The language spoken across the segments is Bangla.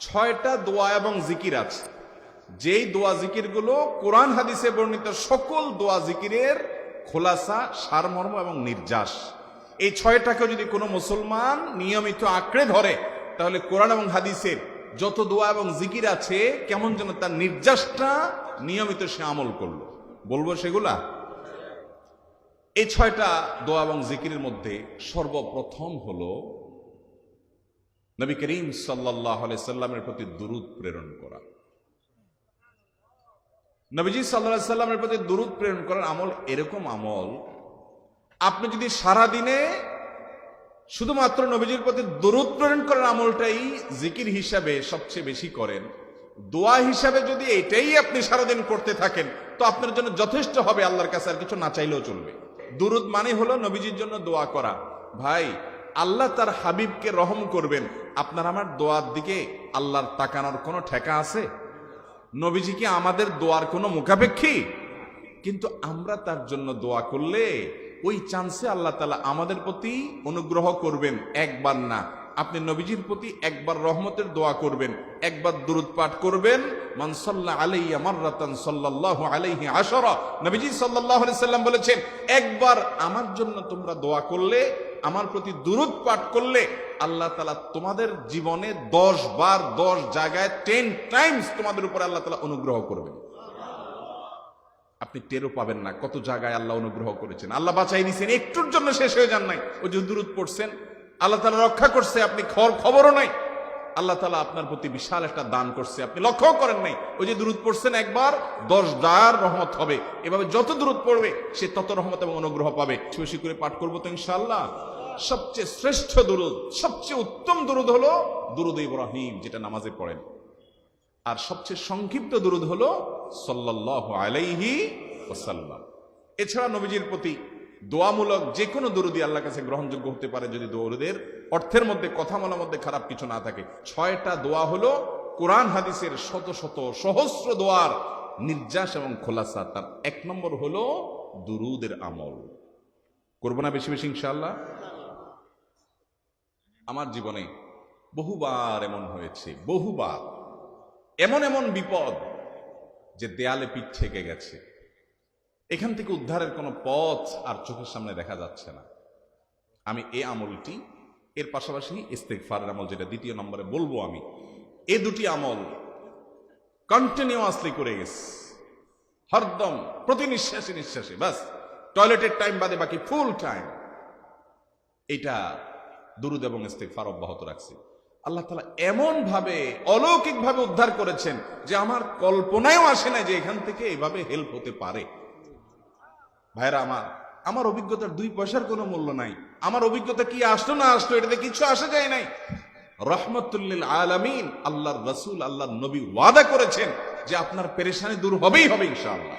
6টা দোয়া এবং জিকির আছে, যেই দোয়া জিকিরগুলো কোরআন হাদিসে বর্ণিত সকল দোয়া জিকিরের খোলাসা, সারমর্ম এবং নির্যাস। এই 6টাকে যদি কোনো মুসলমান নিয়মিত আঁকড়ে ধরে, তাহলে কোরআন এবং হাদিসের যত দোয়া এবং জিকির আছে কেমন যেন তার নির্যাসটা নিয়মিত সে আমল করলো। বলবো সেগুলা। এই 6টা দোয়া এবং জিকিরের মধ্যে সর্বপ্রথম হলো নবী করিম সাল্লাল্লাহু আলাইহি সাল্লামের প্রতি দুরূদ প্রেরণ করা। নবীজি সাল্লাল্লাহু আলাইহি সাল্লামের প্রতি দুরূদ প্রেরণ করার আমল এরকম আমল, আপনি যদি সারা দিনে শুধুমাত্র নবীজির প্রতি দুরূদ প্রেরণ করার আমলটাই জিকির হিসাবে সবচেয়ে বেশি করেন, দোয়া হিসাবে যদি এটাই আপনি সারাদিন করতে থাকেন, তো আপনার জন্য যথেষ্ট হবে, আল্লাহর কাছে আর কিছু না চাইলেও চলবে। দুরূদ মানে হলো নবীজির জন্য দোয়া করা। ভাই, আল্লাহ তার হাবিবকে রহম করবেন, আপনার আমার দোয়ার দিকে আল্লাহর তাকানোর কোনো ঠেকা আছে? নবীজি কি আমাদের দোয়ার কোনো মুখাপেক্ষী? কিন্তু আমরা তার জন্য দোয়া করলে ওই চান্সে আল্লাহ তাআলা আমাদের প্রতি অনুগ্রহ করবেন। একবার না, আপনি নবীজির প্রতি একবার রহমতের দোয়া করবেন, একবার দুরূদ পাঠ করবেন। মান সাল্লা আলাইয়া মাররাতান সাল্লাল্লাহু আলাইহি আশরা, নবীজি সাল্লাল্লাহু আলাইহি সাল্লাম বলেছেন, একবার আমার জন্য তোমরা দোয়া করলে, আমার প্রতি দুরূদ পাঠ করলে, আল্লাহ তাআলা তোমাদের জীবনে 10 বার 10 জায়গায় 10 টাইমস তোমাদের উপরে আল্লাহ তাআলা অনুগ্রহ করবেন। আপনি টেরও পাবেন না কত জায়গায় আল্লাহ অনুগ্রহ করেছেন। আল্লাহ বাঁচাই নিছেন, একটুর জন্য শেষ হয়ে যান নাই। ওই যে দুরূদ পড়ছেন, আল্লাহ তাআলা রক্ষা করছে, আপনি খবরও নাই। আল্লাহ তাআলা আপনার প্রতি বিশাল একটা দান করছে, আপনি লক্ষ্যও করেন নাই। ওই যে দুরূদ পড়ছেন একবার, 10 বার রহমত হবে। এভাবে যত দুরূদ পড়বে সে তত রহমত এবং অনুগ্রহ পাবে। বেশি করে পাঠ করবো তো ইনশাআল্লাহ। সবচেয়ে শ্রেষ্ঠ দুরূদ, সবচেয়ে উত্তম দুরূদ হলো দুরূদ ইব্রাহিম, যেটা নামাজে পড়েন। আর সবচেয়ে সংক্ষিপ্ত দুরূদ হলো সাল্লাল্লাহু আলাইহি ওয়াসাল্লাম। এছাড়া নবীজির প্রতি দোয়ামূলক যে কোনো দুরূদই আল্লাহর কাছে গ্রহণযোগ্য হতে পারে, যদি দুরূদের অর্থের মধ্যে, কথামালার মধ্যে খারাপ কিছু না থাকে। 6টা দোয়া হলো কোরআন হাদিসের শত শত সহস্র দোয়ার নির্যাস এবং খোলাসা। তার 1 নম্বর হলো দুরূদের আমল। করবো না বেশি বেশি ইনশাআল্লাহ? আমার জীবনে বহুবার এমন হয়েছে, বহুবার এমন এমন বিপদ যে দেয়ালে পিঠ থেকে গেছে, এখান থেকে উদ্ধারের কোনো পথ আর চোখের সামনে দেখা যাচ্ছে না। আমি এই আমলটি, এর পাশাপাশি ইস্তেগফারের আমল, যেটা 2 নম্বরে বলবো আমি, এই 2টি আমল কন্টিনিউয়াসলি করে গেছে, হরদম প্রতি নিঃশ্বাসে নিঃশ্বাসে, বাস টয়লেটের টাইম বাদে বাকি ফুল টাইম এটা দুরূদ এবং ইস্তেগফার অব্যাহত রাখছি। আল্লাহ তাআলা এমন ভাবে অলৌকিক ভাবে উদ্ধার করেছেন যে আমার কল্পনায়ও আসে না যে এখান থেকে এভাবে হেল্প হতে পারে। ভাইরা আমার অভিজ্ঞতার 2 পয়সার কোনো মূল্য নাই। আমার অভিজ্ঞতা কি আসলো না আসলো, এটাতে কিছু আসা যায় নাই। রহমাতুল লিল আলামিন, আল্লাহর রাসূল, আল্লাহর নবী ওয়াদা করেছেন যে আপনার পেরেশানি দূর হবেই হবে ইনশাআল্লাহ।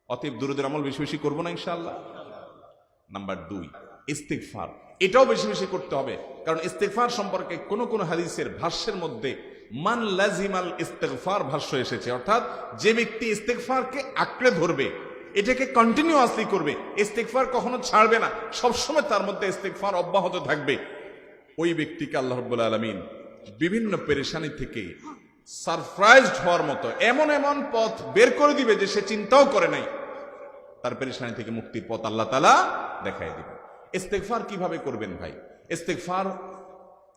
অতএব দুরূদের আমল বেশি বেশি করবো না ইনশাআল্লাহ। নাম্বার 2, ইস্তেগফার। এটাও বেশি বেশি করতে হবে, কারণ ইস্তেগফার সম্পর্কে কোন কোন হাদিসের ভাষ্যের মধ্যে মান লাজিমাল ইস্তেগফার ভাষ্য এসেছে, অর্থাৎ যে ব্যক্তি ইস্তেগফারকে আঁকড়ে ধরবে, এটাকে কন্টিনিউয়াসলি করবে, ইস্তেগফার কখনো ছাড়বে না, সবসময় তার মধ্যে ইস্তেগফার অব্যাহত থাকবে, ওই ব্যক্তিকে আল্লাহ রাব্বুল আলামিন বিভিন্ন পেরেশানি থেকে সারপ্রাইজড হওয়ার মতো এমন এমন পথ বের করে দিবে যে সে চিন্তাও করে নাই। তার পেরেশানি থেকে মুক্তির পথ আল্লাহ তাআলা দেখায় দিবে। ইস্তেগফার কিভাবে করবেন ভাই? ইস্তেগফার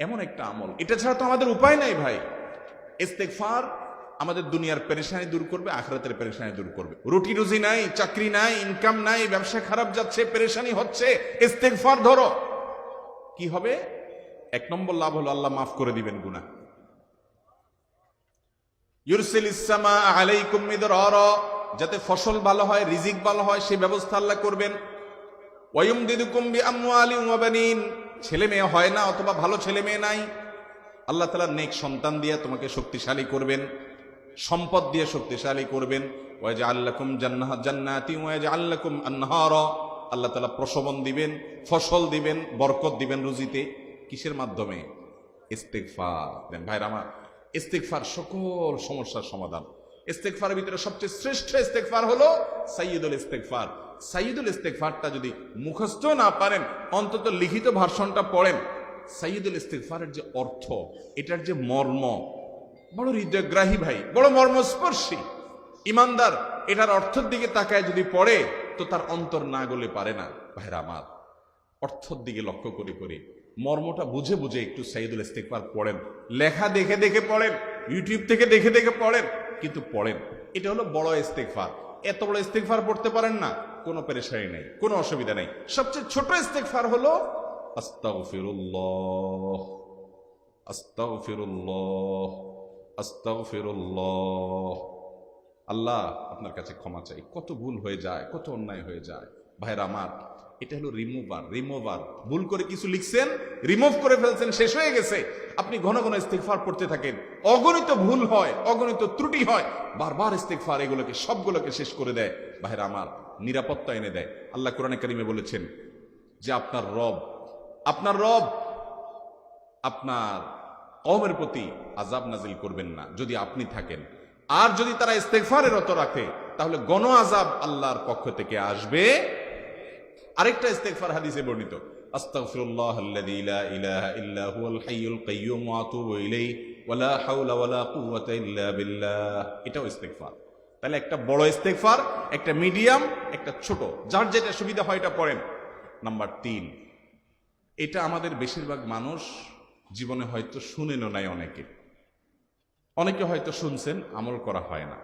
এমন একটা আমল, এটা ছাড়া তো আমাদের উপায় নাই ভাই। ইস্তেগফার আমাদের দুনিয়ার পেরেশানি দূর করবে, আখিরাতের পেরেশানি দূর করবে। রুটি রুজি নাই, চাকরি নাই, ইনকাম নাই, ব্যবসা খারাপ যাচ্ছে, পেরেশানি হচ্ছে, ইস্তেগফার ধরো, কি হবে? 1 নম্বর লাভ হলো আল্লাহ মাফ করে দিবেন গুনাহ। ইউরসিলিস সামা আলাইকুম মিদরারা, যাতে ফসল ভালো হয়, রিজিক ভালো হয়, সেই ব্যবস্থা আল্লাহ করবেন। ওয়ায়ুমদিদুকুম বিআমওয়ালিন ওয়া বানিন, ছেলে মেয়ে হয় না অথবা ভালো ছেলে মেয়ে নাই, আল্লাহ তাআলা নেক সন্তান দিয়ে তোমাকে শক্তিশালী করবেন, সম্পদ দিয়ে শক্তিশালী করবেন। ওয়াজআল লাকুম জান্নাতি ওয়াজআল লাকুম আনহারা, আল্লাহ তাআলা প্রসবন দিবেন, ফসল দিবেন, বরকত দিবেন রুজিতে। কিসের মাধ্যমে? ইস্তেগফার দেন। ভাইরা আমার, ইস্তেগফার সকল সমস্যার সমাধান। ইস্তেগফারের ভিতরে সবচেয়ে শ্রেষ্ঠ ইস্তেগফার হলো সাইয়্যিদুল ইস্তেগফার। সাইয়্যিদুল ইস্তেগফারটা যদি মুখস্থ না পারেন, অন্তত লিখিত ভার্সনটা পড়েন, সাইয়্যিদুল ইস্তিগফারের যে অর্থ, এটার যে মর্ম বড় হৃদয়গ্রাহী ভাই, বড় মর্মস্পর্শী। ইমানদার এটার অর্থের দিকে তাকায় যদি পড়ে তো তার অন্তর না গলে পারে না। ভাইরা আমার, অর্থের দিকে লক্ষ্য করে করে মর্মটা বুঝে বুঝে একটু সাইয়্যিদুল ইস্তিগফার পড়েন, লেখা দেখে দেখে পড়েন, ইউটিউব থেকে দেখে দেখে পড়েন, কিন্তু পড়েন। এটা হলো বড় ইস্তিগফার। এত বড় ইস্তিগফার পড়তে পারেন না, কোনো পেরেশানি নাই, কোনো অসুবিধা নাই। সবচেয়ে ছোট ইস্তিগফার হলো আস্তাগফিরুল্লাহ, আস্তাগফিরুল্লাহ, আস্তাগফিরুল্লাহ। আল্লাহ আপনার কাছে ক্ষমা চাই, কত ভুল হয়ে যায়, কত অন্যায় হয়ে যায়। ভাইরা আমার, এটা হলো রিমুভার। ভুল করে কিছু লিখছেন, রিমুভ করে ফেলছেন, শেষ হয়ে গেছে। আপনি ঘন ঘন ইস্তিগফার পড়তে থাকেন, অগণিত ভুল হয়, অগণিত ত্রুটি হয়, বারবার ইস্তিগফার এগুলোকে সবগুলোকে শেষ করে দেয়। ভাইরা আমার, নিরাপত্তা এনে দেয়। আল্লাহ কোরআনে কারিমে বলেছেন যে আপনার রব আপনার কওমের প্রতি আযাব নাজিল করবেন না যদি আপনি থাকেন। আর যদি তারা ইস্তিগফারে রত রাখে তাহলে গণ আযাব আল্লাহর পক্ষ থেকে আসবে। আরেকটা ইস্তিগফার হাদিসে বর্ণিত, আস্তাগফিরুল্লাহাল্লাযী লা ইলাহা ইল্লা হুয়াল হাইয়ুল কাইয়্যুম ওয়া আতুবু ইলাইহি ওয়া লা হাওলা ওয়া লা কুওয়াতা ইল্লা বিল্লাহ। এটাও ইস্তিগফার। তাহলে একটা বড় ইস্তিগফার, একটা মিডিয়াম, একটা ছোট, যার যেটা সুবিধা হয় এটা পড়েন। নাম্বার 3, এটা আমাদের বেশিরভাগ মানুষ জীবনে হয়তো শুনেনও নাই, অনেকে হয়তো শুনছেন, আমল করা হয় না।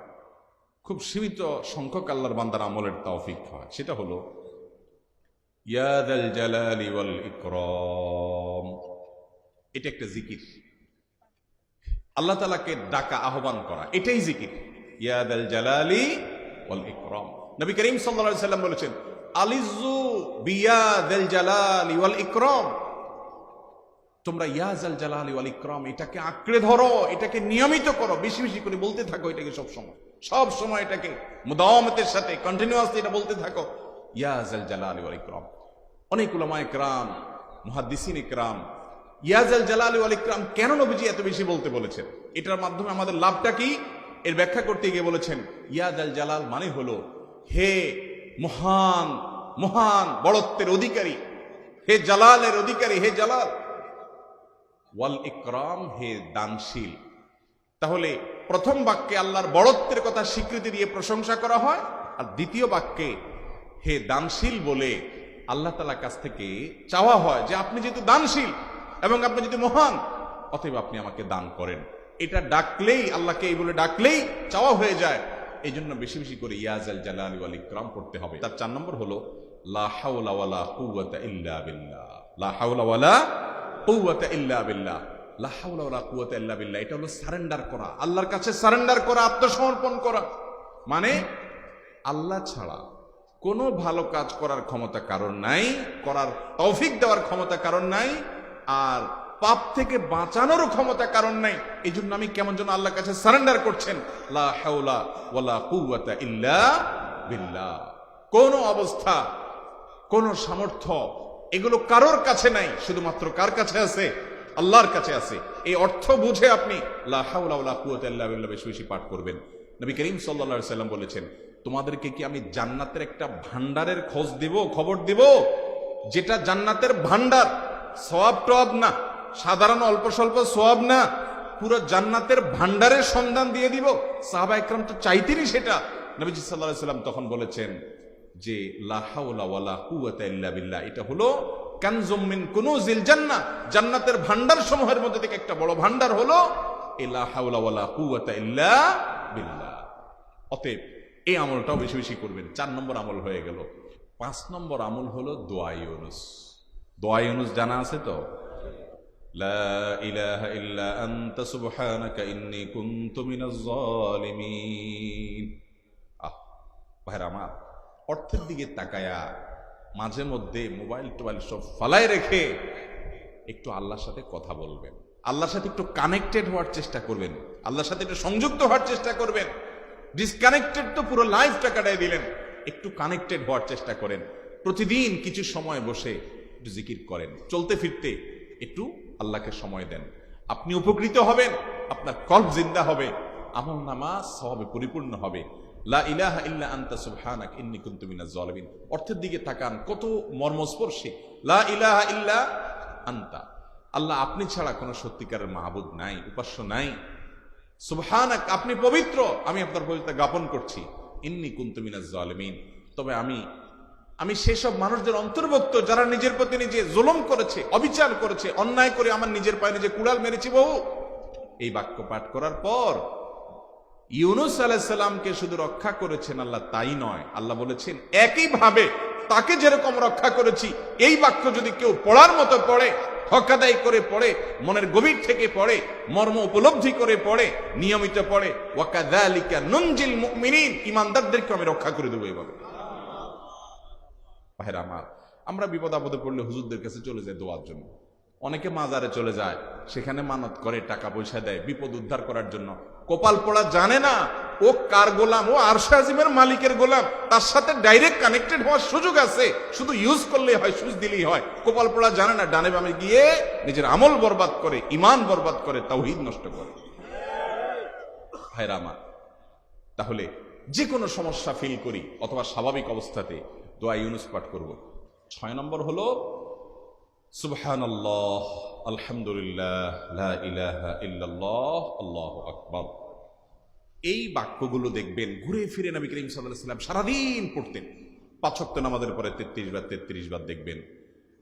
খুব সীমিত সংখ্যক আল্লাহর বান্দার আমলের তৌফিক হয়। সেটা হলো ইয়া যাল জালালি ওয়াল ইকরাম। এটা একটা জিকির, আল্লাহ তাআলাকে ডাকা, আহ্বান করা, এটাই জিকির। ইয়া যাল জালালি ওয়াল ইকরাম। নবী করিম সাল্লাল্লাহু আলাইহি সাল্লাম বলেছেন, আলিযু বিয়া যাল জালালি ওয়াল ইকরাম। তোমরা ইয়া যাল জালালি ওয়াল ইকরাম এটাকে আঁকড়ে ধরো, এটাকে নিয়মিত করো, বেশি বেশি করে বলতে থাকো এটাকে সব সময় এটাকে মুদাওয়ামাতের সাথে কন্টিনিউয়াসলি এটা বলতে থাকো, ইয়া যাল জালালি ওয়াল ইকরাম। অনেক উলামায়ে কেরাম, মুহাদ্দিসিনে কেরাম ইয়া যাল জালালি ওয়াল ইকরাম কেন নবীজি এত বেশি বলতে বলেছেন, এটার মাধ্যমে আমাদের লাভটা কি, এর ব্যাখ্যা করতে গিয়ে বলেছেন ইয়া যাল জালাল মানে হলো হে মহান মহান বড়ত্বের অধিকারী, হে জালালের অধিকারী, হে জালাল। ওয়াল ইকরাম, হে দানশীল। তাহলে প্রথম বাক্যে আল্লাহর বড়ত্বের কথা স্বীকৃতি দিয়ে প্রশংসা করা হয়, আর দ্বিতীয় বাক্যে হে দানশীল বলে আল্লাহ তাআলার কাছ থেকে চাওয়া হয় যে আপনি যেহেতু দানশীল এবং আপনি যদি মহান, অতএব আপনি আমাকে দান করেন। এটা ডাকলেই, আল্লাহকে এই বলে ডাকলেই চাওয়া হয়ে যায়। এই জন্য বেশি বেশি করে ইয়া যাল জালালি ওয়াল ইকরাম পড়তে হবে। তার 4 নম্বর হলো লা হাওলা ওয়ালা কুওয়াতা ইল্লা বিল্লাহ। লা হাওলা ওয়ালা কুওয়াতা ইল্লা বিল্লাহ। লা হাওলা ওয়ালা কুওয়াতা ইল্লা বিল্লাহ, এটা হলো সারেন্ডার করা, আল্লাহর কাছে সারেন্ডার করা, আত্মসমর্পণ করা। মানে আল্লাহ ছাড়া কোনো ভালো কাজ করার ক্ষমতা কারণ নাই, করার তৌফিক দেওয়ার ক্ষমতা কারণ নাই, আর পাপ থেকে বাঁচানোরও ক্ষমতা কারণ নাই। এই জন্য আমি কেমন যেন আল্লাহর কাছে সারেন্ডার করছেন, লা হাওলা ওয়ালা কুওয়াতা ইল্লা বিল্লাহ। কোন অবস্থা, কোন সামর্থ্য, এগুলো কারোর কাছে নাই, শুধুমাত্র কার কাছে আছে? আল্লাহর কাছে আছে। এই অর্থ বুঝে আপনি লা হাওলা ওয়ালা কুওয়াতা ইল্লা বিল্লাহ বেশি বেশি পাঠ করবেন। নবী করিম সাল্লাল্লাহু আলাইহি সাল্লাম বলেছেন, তোমাদেরকে কি আমি জান্নাতের একটা ভান্ডারের খবর দিব, যেটা জান্নাতের ভান্ডার, সওয়াব টওয়াব না, সাধারণ অল্প স্বল্প সওয়াব না, পুরো জান্নাতের ভান্ডারের সন্ধান দিয়ে দিব। সাহাবায়ে কেরাম তো চাইতেনই সেটা। নবীজি সাল্লাল্লাহু আলাইহি সাল্লাম তখন বলেছেন যে লা হাওলা ওয়ালা কুওয়াতা ইল্লা বিল্লাহ, এটা হলো কানজুম মিন কুনুজিল জান্নাহ, জান্নাতের ভান্ডার সমূহের মধ্যে থেকে একটা বড় ভান্ডার হলো লা হাওলা ওয়ালা কুওয়াতা ইল্লা বিল্লাহ। অতএব এই আমলটাও বেশি বেশি করবেন। 4 নম্বর আমল হয়ে গেল। 5 নম্বর আমল হলো দোয়া ইউনুস। দোয়া ইউনুস জানা আছে তো? লা ইলাহা ইল্লা আনতা সুবহানাকা ইন্নী কুনতু মিনাজ জালিমিন। ভাইরা আমার, অর্থের দিকে তাকায়া মাঝে মধ্যে মোবাইল টোবাইল সব ফালায় রেখে একটু আল্লাহর সাথে কথা বলবেন, আল্লাহর সাথে একটু কানেক্টেড হওয়ার চেষ্টা করবেন, আল্লাহর সাথে একটু সংযুক্ত হওয়ার চেষ্টা করবেন। ডিসকানেক্টেড তো পুরো লাইফটা কাটাই দিলেন, একটু কানেক্টেড হওয়ার চেষ্টা করেন। প্রতিদিন কিছু সময় বসে একটু জিকির করেন, চলতে ফিরতে একটু আল্লাহকে সময় দেন। আপনি উপকৃত হবেন, আপনার কল্ব জিন্দা হবে, আমল নামা সওয়াবে পরিপূর্ণ হবে। লা ইলাহা ইল্লা আনতা সুবহানাকা ইন্নী কুনতু মিনাজ জালিমিন। অর্থের দিকে তাকান, কত মর্মস্পর্শী। লা ইলাহা ইল্লা আনতা, আল্লাহ আপনি ছাড়া কোনো সত্যিকারের মাহবুদ নাই, উপাস্য নাই। সুবহানাক, আপনি পবিত্র, আমি আপনার পবিত্রতা জ্ঞাপন করছি। ইন্নী কুনতু মিনাজ জালিমিন, তবে আমি সেসব মানুষদের অন্তর্ভুক্ত যারা নিজের প্রতি নিজে জুলুম করেছে, অবিচার করেছে, অন্যায় করে আমার নিজের পায়ে নিজে কুড়াল মেরেছি বহু। এই বাক্য পাঠ করার পর ইউনূস আলাইহিস সালামকে শুধু রক্ষা করেছেন আল্লাহ, তাই নয়, আল্লাহ বলেছেন একইভাবে তাকে যেরকম রক্ষা করেছি, এই বাক্য যদি কেউ পড়ার মতো পড়ে, হক আদায় করে পড়ে, মনের গভীর থেকে পড়ে, মর্ম উপলব্ধি করে পড়ে, নিয়মিত পড়ে, ওয়াকাযালিকা নুনজিল মুমিনিন, ঈমানদারদেরকে আমি রক্ষা করে দেবো। এভাবে ভাইরা আমার, আমরা বিপদ আপদে পড়লে হুজুরদের কাছে চলে যায় দোয়ার জন্য। অনেকে মাজারে চলে যায়, সেখানে মানত করে, টাকা পয়সা দেয় বিপদ উদ্ধার করার জন্য। কপাল পড়া জানে না ও কার গোলাম, ও আরশে আজিমের মালিকের গোলাম, তার সাথে ডাইরেক্ট কানেক্টেড হওয়ার সুযোগ আছে, শুধু ইউজ করলেই হয়, সুইচ দিলেই হয়। কপাল পড়া জানে না, ডানে বামে গিয়ে নিজের আমল বরবাদ করে, ইমান বরবাদ করে, তাওহীদ নষ্ট করে। ভাইরা আমার, তাহলে যে কোনো সমস্যা ফিল করি অথবা স্বাভাবিক অবস্থাতে দোয়া ইউনূস পাঠ করব। 6 নম্বর হলো সুবহানাল্লাহ, আলহামদুলিল্লাহ, লা ইলাহা ইল্লাল্লাহ, আল্লাহু আকবার। এই বাক্যগুলো দেখবেন ঘুরে ফিরে নবী করিম সাল্লাল্লাহু আলাইহি ওয়াসাল্লাম সারাদিন পড়তেন। 5 ওয়াক্ত নামাজের পরে 33 বার দেখবেন।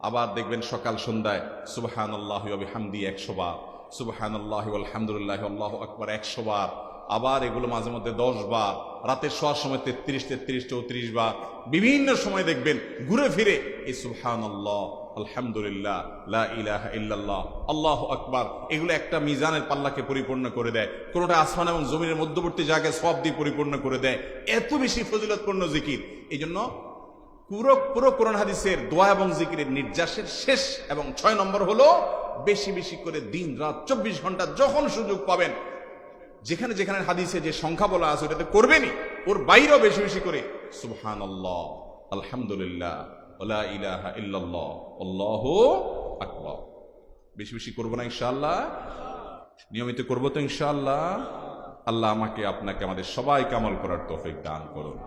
আবার দেখবেন সকাল সন্ধ্যায় সুবহানাল্লাহি ওয়া বিহামদিহি 100 বার, সুবহানাল্লাহি ওয়াল হামদুলিল্লাহি আল্লাহু আকবার 100 বার। আবার এগুলো মাঝে মধ্যে 10 বার, রাতের শোয়ার সময় 33, 34 বার। বিভিন্ন সময় দেখবেন ঘুরে ফিরে এই সুবহানাল্লাহ, আলহামদুলিল্লাহ, লা ইলাহা ইল্লাল্লাহ, আল্লাহু আকবার, এগুলো একটা মিজানের পাল্লাকে পরিপূর্ণ করে দেয়। কোনটা আসমান এবং জমিনের মধ্যবর্তী জায়গায় সওয়াব দিয়ে পরিপূর্ণ করে দেয়। এত বেশি ফজিলতপূর্ণ জিকির। এই জন্য পুরো কোরআন হাদিসের দোয়া এবং জিকিরের নির্যাসের শেষ এবং 6 নম্বর হলো বেশি বেশি করে দিন রাত 24 ঘন্টা যখন সুযোগ পাবেন, যেখানে যেখানে হাদিসে যে সংখ্যা বলা আছে ওটাতে করবেনই, ওর বাইরেও বেশি বেশি করে সুবহানাল্লাহ, আলহামদুলিল্লাহ, লা ইলাহা ইল্লাল্লাহ, আল্লাহু আকবার। বেশি বেশি করবো না ইনশাআল্লাহ? নিয়মিত করবো তো ইনশাআল্লাহ? আল্লাহ আমাকে আপনাকে আমাদের সবাইকে আমল করার তৌফিক দান করুন।